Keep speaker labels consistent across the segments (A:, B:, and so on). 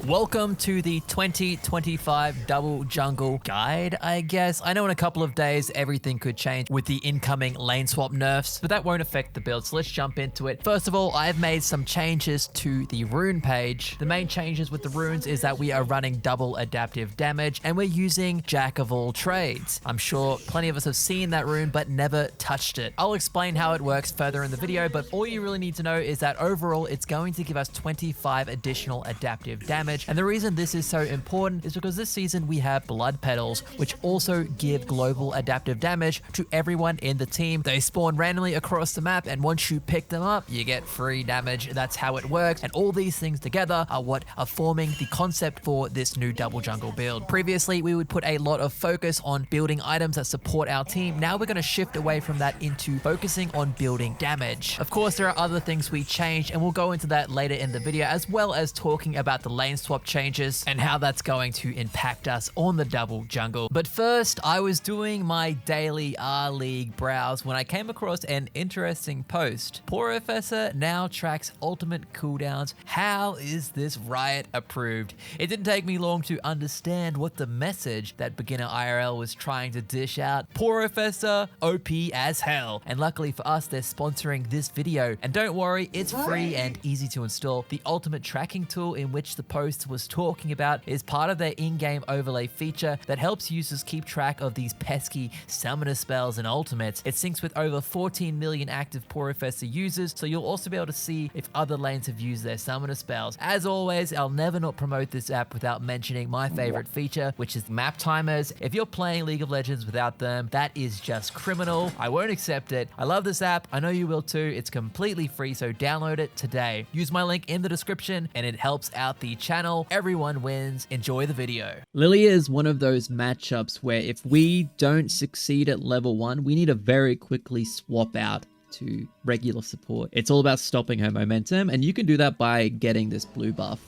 A: Welcome to the 2025 Double Jungle Guide, I guess. I know in a couple of days everything could change with the incoming lane swap nerfs, but that won't affect the build, so let's jump into it. First of all, I've made some changes to the rune page. The main changes with the runes is that we are running double adaptive damage and we're using Jack of all trades. I'm sure plenty of us have seen that rune but never touched it. I'll explain how it works further in the video, but all you really need to know is that overall it's going to give us 25 additional adaptive damage. And the reason this is so important is because this season we have blood petals, which also give global adaptive damage to everyone in the team. They spawn randomly across the map, and once you pick them up, you get free damage. That's how it works. And all these things together are what are forming the concept for this new double jungle build. Previously, we would put a lot of focus on building items that support our team. Now we're going to shift away from that into focusing on building damage. Of course, there are other things we changed, and we'll go into that later in the video, as well as talking about the lane swap changes and how that's going to impact us on the double jungle. But first, I was doing my daily R-League browse when I came across an interesting post. Professor now tracks ultimate cooldowns. How is this Riot approved? It didn't take me long to understand what the message that beginner IRL was trying to dish out. Professor OP as hell. And luckily for us, they're sponsoring this video. And don't worry, it's free and easy to install. The ultimate tracking tool in which the post was talking about is part of their in-game overlay feature that helps users keep track of these pesky summoner spells and ultimates. It syncs with over 14 million active Professor users, so you'll also be able to see if other lanes have used their summoner spells. As always, I'll never not promote this app without mentioning my favorite feature, which is map timers. If you're playing League of Legends without them, that is just criminal. I won't accept it. I love this app. I know you will too. It's completely free, so download it today. Use my link in the description and it helps out the channel. Everyone wins. Enjoy the video. Lilia is one of those matchups where if we don't succeed at level 1, we need to very quickly swap out to regular support. It's all about stopping her momentum, and you can do that by getting this blue buff.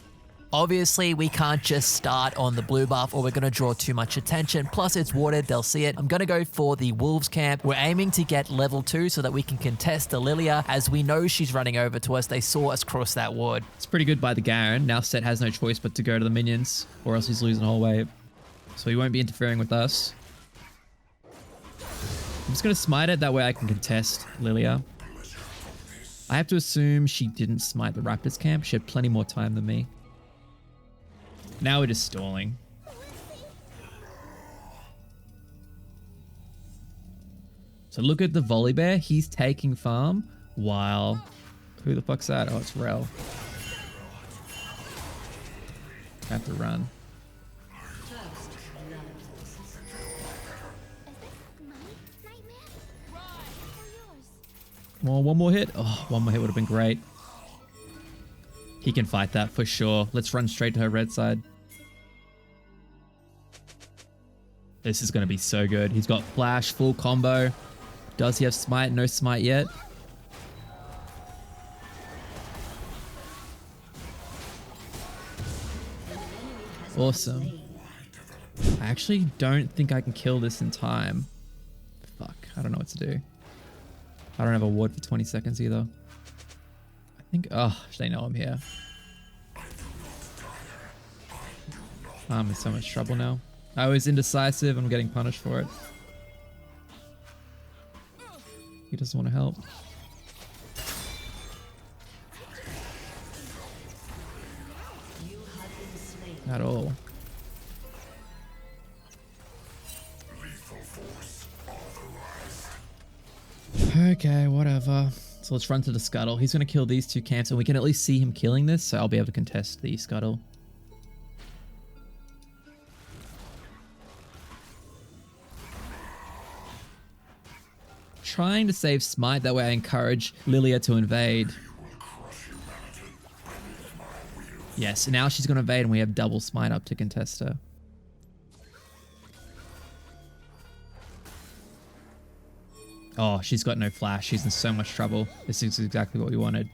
A: Obviously, we can't just start on the blue buff or we're going to draw too much attention. Plus, it's watered. They'll see it. I'm going to go for the Wolves camp. We're aiming to get level 2 so that we can contest the Lilia. As we know she's running over to us. They saw us cross that ward. It's pretty good by the Garen. Now Set has no choice but to go to the minions or else he's losing the whole wave. So he won't be interfering with us. I'm just going to smite it. That way I can contest Lilia. I have to assume she didn't smite the Raptors camp. She had plenty more time than me. Now we're just stalling. So look at the volley bear. He's taking farm while... Who the fuck's that? Oh, it's Rel. I have to run. Well, one more hit. Oh, one more hit would have been great. He can fight that for sure. Let's run straight to her red side. This is going to be so good. He's got flash, full combo. Does he have smite? No smite yet. Awesome. I actually don't think I can kill this in time. Fuck, I don't know what to do. I don't have a ward for 20 seconds either. Oh, they know I'm here. I'm in so much trouble now. I was indecisive. I'm getting punished for it. He doesn't want to help. At all. Okay, whatever. So let's run to the scuttle. He's going to kill these two camps, and we can at least see him killing this, so I'll be able to contest the scuttle. Trying to save smite, that way I encourage Lilia to invade. Yes, now she's going to invade, and we have double smite up to contest her. Oh, she's got no flash. She's in so much trouble. This is exactly what we wanted.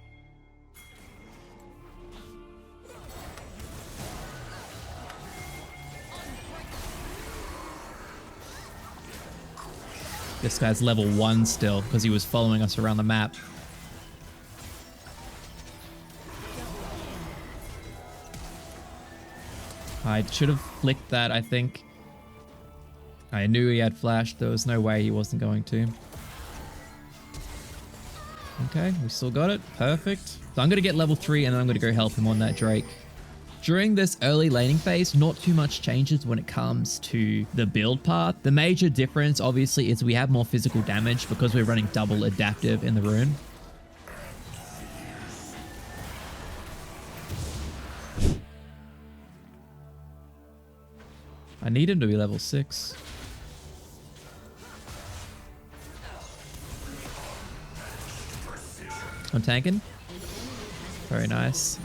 A: This guy's level 1 still because he was following us around the map.
B: I should have flicked that, I think. I knew he had flash. There was no way he wasn't going to. Okay, we still got it. Perfect. So I'm going to get level 3 and then I'm going to go help him on that Drake. During this early laning phase, not too much changes when it comes to the build path. The major difference, obviously, is we have more physical damage because we're running double adaptive in the rune. I need him to be level 6. I'm tanking. Very nice.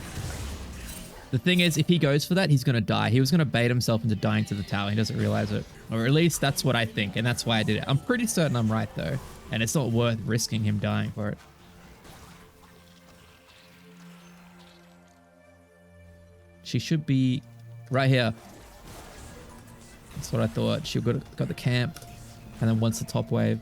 B: The thing is, if he goes for that, he's going to die. He was going to bait himself into dying to the tower. He doesn't realize it. Or at least that's what I think, and that's why I did it. I'm pretty certain I'm right, though. And it's not worth risking him dying for it. She should be right here. That's what I thought. She got the camp. And then once the top wave.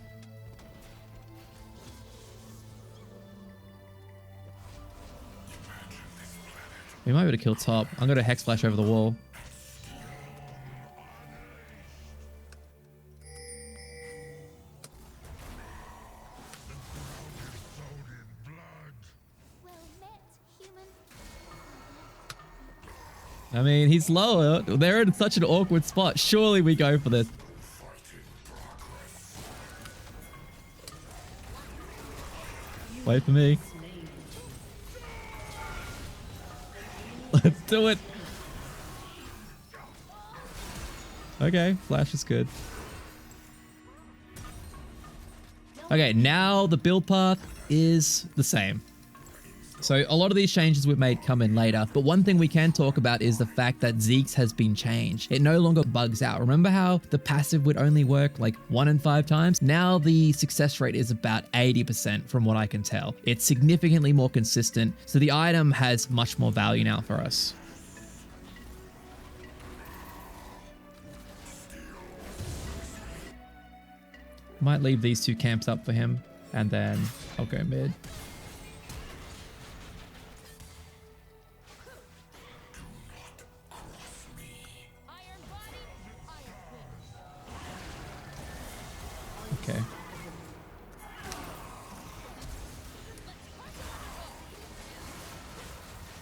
B: We might be able to kill top. I'm going to Hex Flash over the wall. I mean, he's lower. They're in such an awkward spot. Surely we go for this. Wait for me. Let's do it. Okay, flash is good. Okay, now the build path is the same. So a lot of these changes we've made come in later, but one thing we can talk about is the fact that Zekes has been changed. It no longer bugs out. Remember how the passive would only work like 1 in 5 times? Now the success rate is about 80% from what I can tell. It's significantly more consistent, so the item has much more value now for us. Might leave these 2 camps up for him, and then I'll go mid. Okay.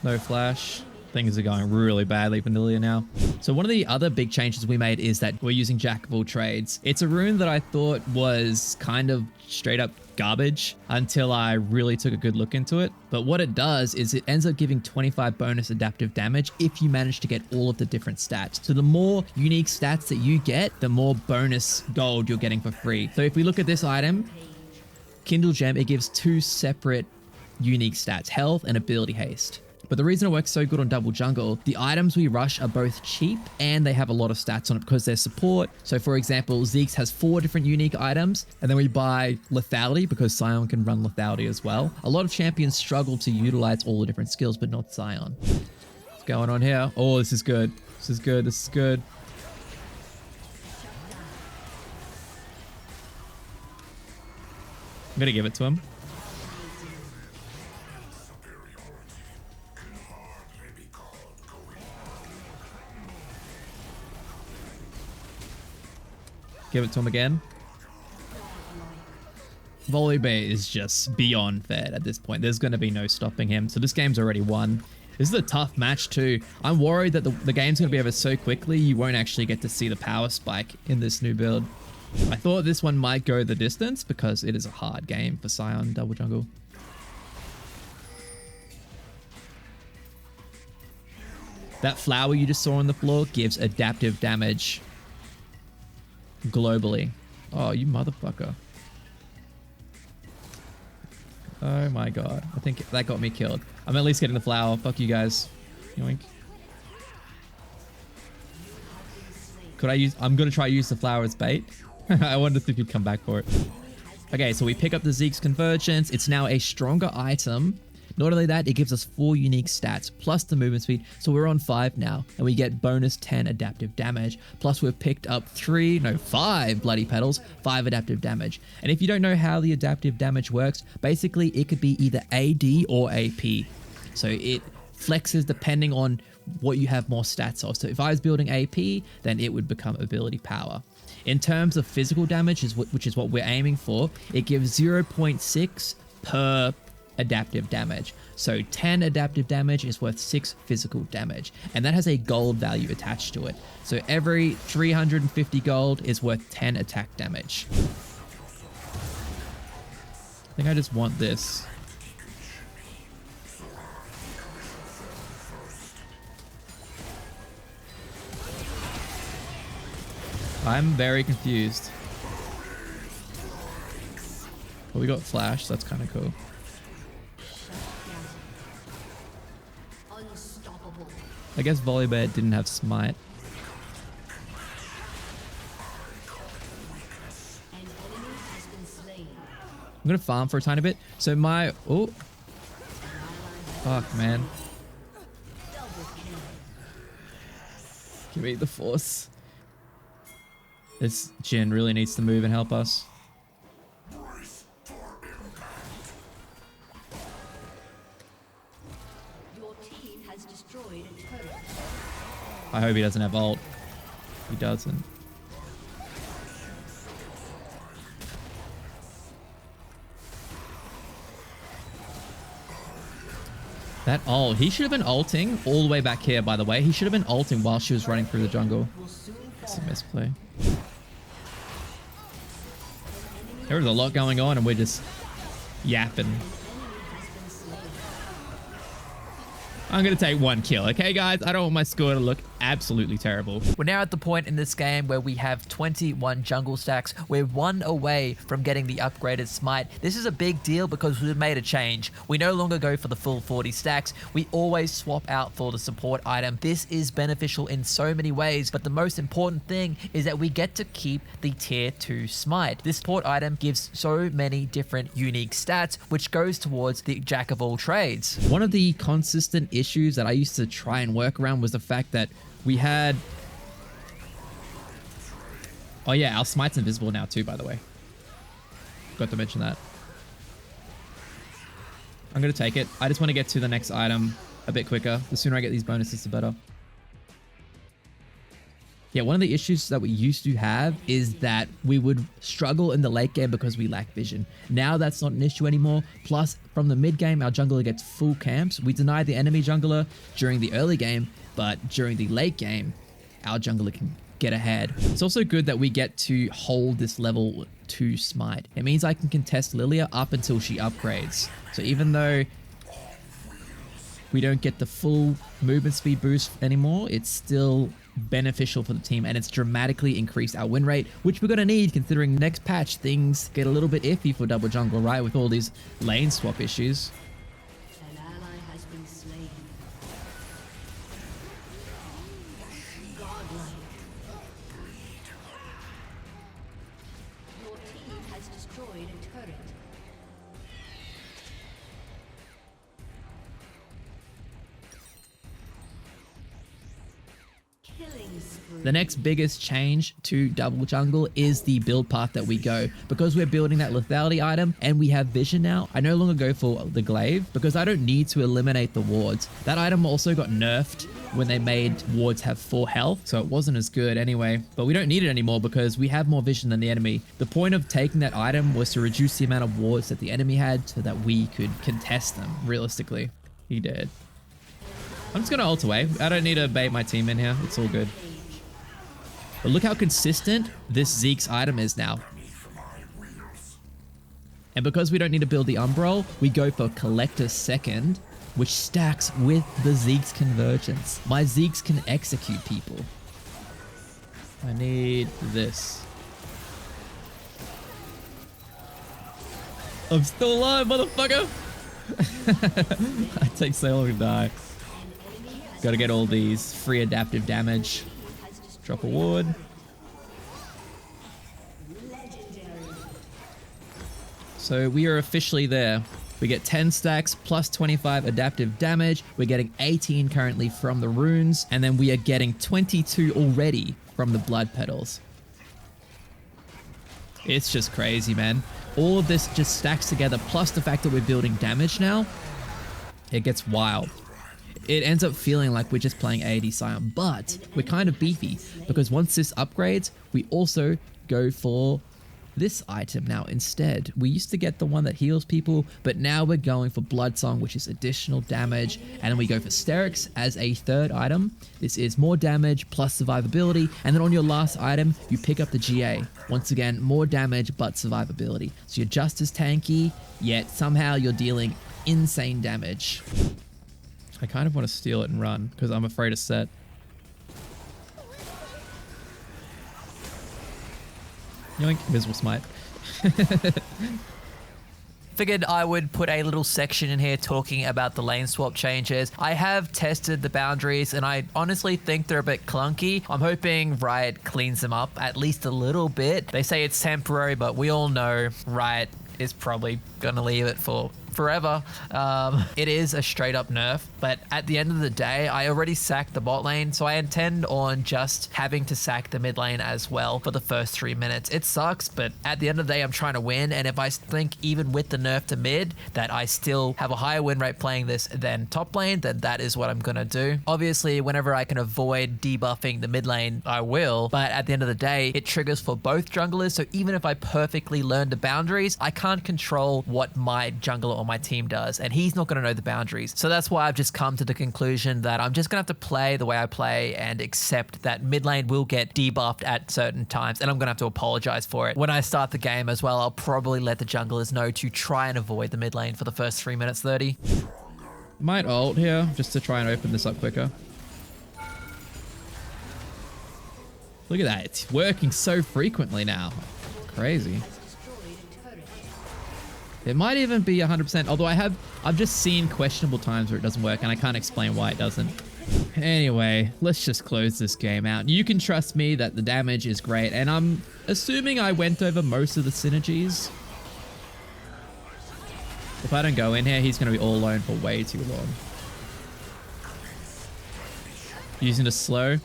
B: No flash. Things are going really badly for Nilia now. So one of the other big changes we made is that we're using Jack of all trades. It's a rune that I thought was kind of straight up garbage until I really took a good look into it. But what it does is it ends up giving 25 bonus adaptive damage if you manage to get all of the different stats. So the more unique stats that you get, the more bonus gold you're getting for free. So if we look at this item, Kindle Gem, it gives 2 separate unique stats, health and ability haste. But the reason it works so good on double jungle, the items we rush are both cheap and they have a lot of stats on it because they're support. So for example, Zekes has 4 different unique items, and then we buy lethality because Sion can run lethality as well. A lot of champions struggle to utilize all the different skills, but not Sion. What's going on here? Oh, this is good. This is good. This is good. I'm going to give it to him. Give it to him again. Volibear is just beyond fed at this point. There's going to be no stopping him. So this game's already won. This is a tough match too. I'm worried that the game's going to be over so quickly you won't actually get to see the power spike in this new build. I thought this one might go the distance because it is a hard game for Sion double jungle. That flower you just saw on the floor gives adaptive damage globally. Oh, you motherfucker. Oh my god. I think that got me killed. I'm at least getting the flower. Fuck you guys. Yoink. Could I use... I'm going to try to use the flower as bait. I wonder if you'd come back for it. Okay, so we pick up the Zekes Convergence. It's now a stronger item. Not only that, it gives us 4 unique stats, plus the movement speed, so we're on 5 now, and we get bonus 10 adaptive damage, plus we've picked up 5 bloody petals, 5 adaptive damage. And if you don't know how the adaptive damage works, basically it could be either AD or AP. So it flexes depending on what you have more stats of. So if I was building AP, then it would become ability power. In terms of physical damage, which is what we're aiming for, it gives 0.6 per adaptive damage. So 10 adaptive damage is worth 6 physical damage, and that has a gold value attached to it. So every 350 gold is worth 10 attack damage. I think I just want this. I'm very confused. Well, we got flash, that's kind of cool. I guess Volibear didn't have smite. I'm gonna farm for a tiny bit. So my... Oh. Fuck, man. Give me the force. This Jhin really needs to move and help us. I hope he doesn't have ult. He doesn't. That ult. He should have been ulting all the way back here, by the way. He should have been ulting while she was running through the jungle. It's a misplay. There was a lot going on and we're just yapping. I'm going to take 1 kill, okay, guys? I don't want my score to look absolutely terrible.
A: We're now at the point in this game where we have 21 jungle stacks. We're 1 away from getting the upgraded smite. This is a big deal because we've made a change. We no longer go for the full 40 stacks. We always swap out for the support item. This is beneficial in so many ways, but the most important thing is that we get to keep the tier 2 smite. This support item gives so many different unique stats, which goes towards the jack of all trades.
B: One of the consistent issues that I used to try and work around was the fact that we had... Oh yeah, our smite's invisible now too, by the way. Got to mention that. I'm going to take it. I just want to get to the next item a bit quicker. The sooner I get these bonuses, the better. Yeah, one of the issues that we used to have is that we would struggle in the late game because we lack vision. Now that's not an issue anymore. Plus, from the mid game, our jungler gets full camps. We deny the enemy jungler during the early game, but during the late game, our jungler can get ahead. It's also good that we get to hold this level 2 smite. It means I can contest Lilia up until she upgrades. So even though we don't get the full movement speed boost anymore, it's still beneficial for the team, and it's dramatically increased our win rate, which we're going to need considering next patch things get a little bit iffy for double jungle, right, with all these lane swap issues.
C: An ally has been slain. Godlike. Your team has destroyed a turret.
B: The next biggest change to double jungle is the build path that we go. Because we're building that lethality item and we have vision now, I no longer go for the glaive because I don't need to eliminate the wards. That item also got nerfed when they made wards have 4 health, so it wasn't as good anyway. But we don't need it anymore because we have more vision than the enemy. The point of taking that item was to reduce the amount of wards that the enemy had so that we could contest them realistically. He did. I'm just gonna ult away. I don't need to bait my team in here. It's all good. But look how consistent this Zekes item is now. And because we don't need to build the Umbral, we go for Collector second, which stacks with the Zekes convergence. My Zekes can execute people. I need this. I'm still alive, motherfucker! I take so long to die. Gotta get all these free adaptive damage. Drop a ward. So we are officially there. We get 10 stacks plus 25 adaptive damage. We're getting 18 currently from the runes. And then we are getting 22 already from the blood petals. It's just crazy, man. All of this just stacks together, plus the fact that we're building damage now. It gets wild. it ends up feeling like we're just playing AD Sion, but we're kind of beefy because once this upgrades, we also go for this item now instead. We used to get the one that heals people, but now we're going for Blood Song, which is additional damage, and then we go for Sterix as a third item. This is more damage plus survivability, and then on your last item, you pick up the GA. Once again, more damage but survivability. So you're just as tanky, yet somehow you're dealing insane damage. I kind of want to steal it and run because I'm afraid of set. Yoink, Invisible Smite.
A: Figured I would put a little section in here talking about the lane swap changes. I have tested the boundaries and I honestly think they're a bit clunky. I'm hoping Riot cleans them up at least a little bit. They say it's temporary, but we all know Riot is probably gonna leave it for forever. It is a straight up nerf, but at the end of the day, I already sacked the bot lane, so I intend on just having to sack the mid lane as well for the first 3 minutes. It sucks, but at the end of the day, I'm trying to win, and if I think even with the nerf to mid that I still have a higher win rate playing this than top lane, then that is what I'm gonna do. Obviously, whenever I can avoid debuffing the mid lane, I will, but at the end of the day, it triggers for both junglers, so even if I perfectly learn the boundaries, I can't control what my jungler or my team does, and he's not going to know the boundaries. So that's why I've just come to the conclusion that I'm just going to have to play the way I play and accept that mid lane will get debuffed at certain times, and I'm going to have to apologize for it. When I start the game as well, I'll probably let the junglers know to try and avoid the mid lane for the first 3 minutes 30.
B: Might ult here just to try and open this up quicker. Look at that. It's working so frequently now. Crazy. It might even be 100%, although I've just seen questionable times where it doesn't work and I can't explain why it doesn't. Anyway, let's just close this game out. You can trust me that the damage is great, and I'm assuming I went over most of the synergies. If I don't go in here, he's going to be all alone for way too long. Using the slow.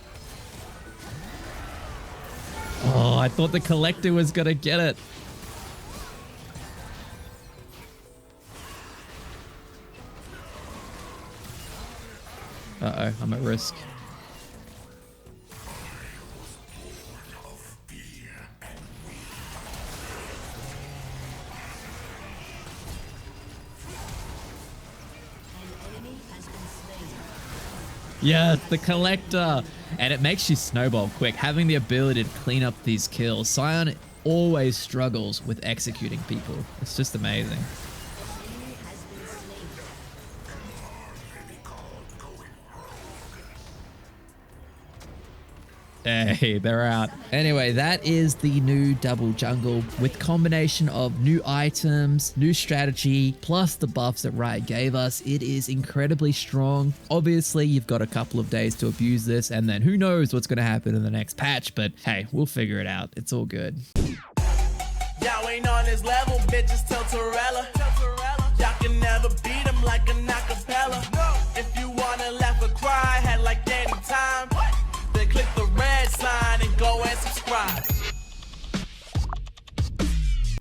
B: Oh, I thought the collector was going to get it. Uh-oh, I'm at risk. Yeah, the collector. And it makes you snowball quick, having the ability to clean up these kills. Sion always struggles with executing people. It's just amazing. Hey, they're out. Anyway, that is the new double jungle with combination of new items, new strategy, plus the buffs that Riot gave us. It is incredibly strong. Obviously, you've got a couple of days to abuse this, and then who knows what's going to happen in the next patch, but hey, we'll figure it out. It's all good.
D: Y'all ain't on this level, bitches, Tilterella. Y'all can never beat them like an acapella.